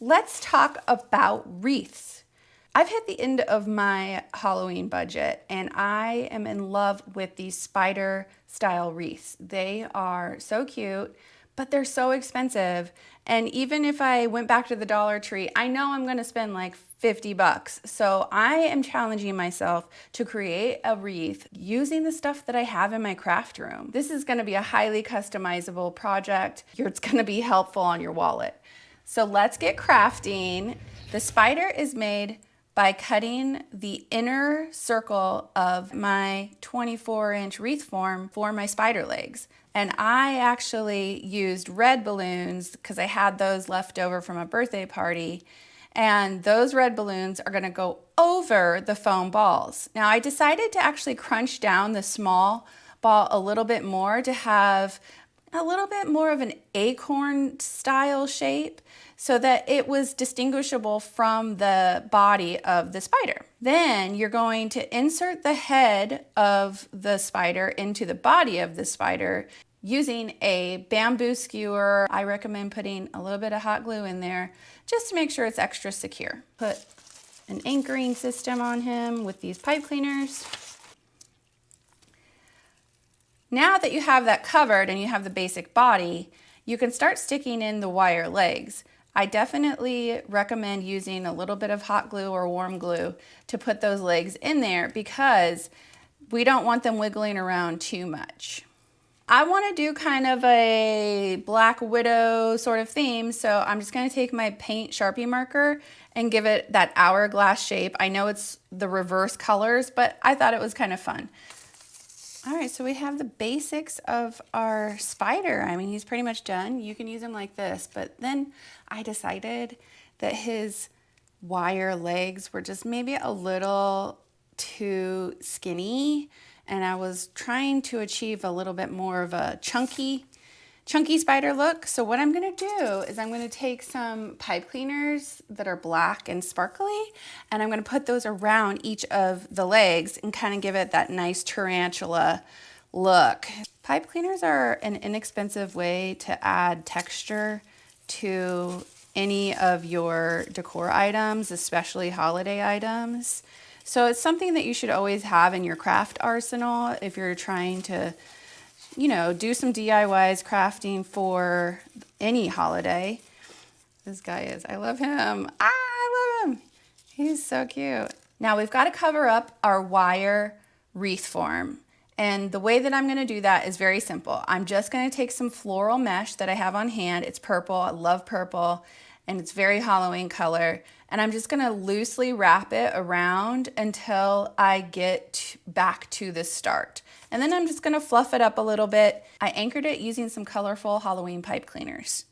let's talk about wreaths. I've hit the end of my Halloween budget and I am in love with these spider style wreaths. They are so cute, but they're so expensive. And even if I went back to the Dollar Tree, I know I'm gonna spend like 50 bucks. So I am challenging myself to create a wreath using the stuff that I have in my craft room. This is gonna be a highly customizable project. It's gonna be helpful on your wallet. So let's get crafting. The spider is made by cutting the inner circle of my 24-inch wreath form for my spider legs. And I actually used red balloons because I had those left over from a birthday party. And those red balloons are gonna go over the foam balls. Now I decided to actually crunch down the small ball a little bit more to have a little bit more of an acorn style shape so that it was distinguishable from the body of the spider. Then you're going to insert the head of the spider into the body of the spider using a bamboo skewer. I recommend putting a little bit of hot glue in there just to make sure it's extra secure. Put an anchoring system on him with these pipe cleaners. Now that you have that covered and you have the basic body, you can start sticking in the wire legs. I definitely recommend using a little bit of hot glue or warm glue to put those legs in there because we don't want them wiggling around too much. I want to do kind of a Black Widow sort of theme, so I'm just going to take my paint Sharpie marker and give it that hourglass shape. I know it's the reverse colors, but I thought it was kind of fun. All right, so we have the basics of our spider. I mean, he's pretty much done. You can use him like this, but then I decided that his wire legs were just maybe a little too skinny, and I was trying to achieve a little bit more of a chunky spider look. So what I'm gonna do is I'm gonna take some pipe cleaners that are black and sparkly, and I'm gonna put those around each of the legs and kind of give it that nice tarantula look. Pipe cleaners are an inexpensive way to add texture to any of your decor items, especially holiday items. So it's something that you should always have in your craft arsenal if you're trying to do some DIYs crafting for any holiday. This guy is, I love him. I love him. He's so cute. Now we've got to cover up our wire wreath form. And the way that I'm gonna do that is very simple. I'm just gonna take some floral mesh that I have on hand. It's purple, I love purple, and it's very Halloween color. And I'm just gonna loosely wrap it around until I get back to the start. And then I'm just gonna fluff it up a little bit. I anchored it using some colorful Halloween pipe cleaners.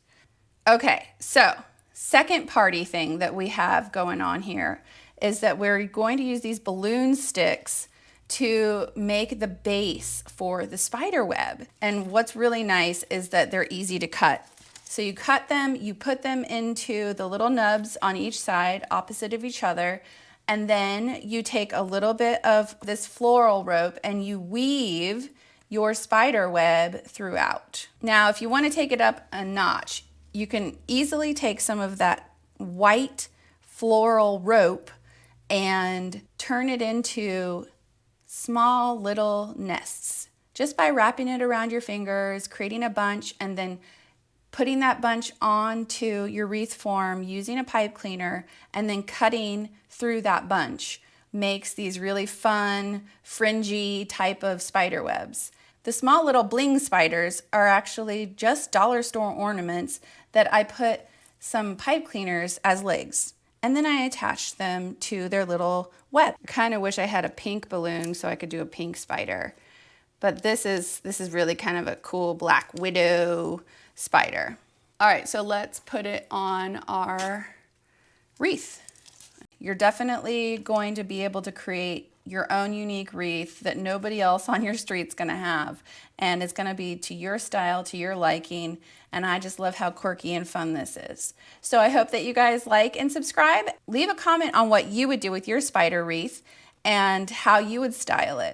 Okay, so second party thing that we have going on here is that we're going to use these balloon sticks to make the base for the spider web. And what's really nice is that they're easy to cut. So you cut them, you put them into the little nubs on each side, opposite of each other, and then you take a little bit of this floral rope and you weave your spider web throughout. Now, if you want to take it up a notch, you can easily take some of that white floral rope and turn it into small little nests just by wrapping it around your fingers, creating a bunch, and then putting that bunch onto your wreath form using a pipe cleaner and then cutting through that bunch makes these really fun, fringy type of spider webs. The small little bling spiders are actually just dollar store ornaments that I put some pipe cleaners as legs. And then I attach them to their little web. I kind of wish I had a pink balloon so I could do a pink spider. But this is really kind of a cool Black Widow spider. All right, so let's put it on our wreath. You're definitely going to be able to create your own unique wreath that nobody else on your street's gonna have. And it's gonna be to your style, to your liking. And I just love how quirky and fun this is. So I hope that you guys like and subscribe. Leave a comment on what you would do with your spider wreath and how you would style it.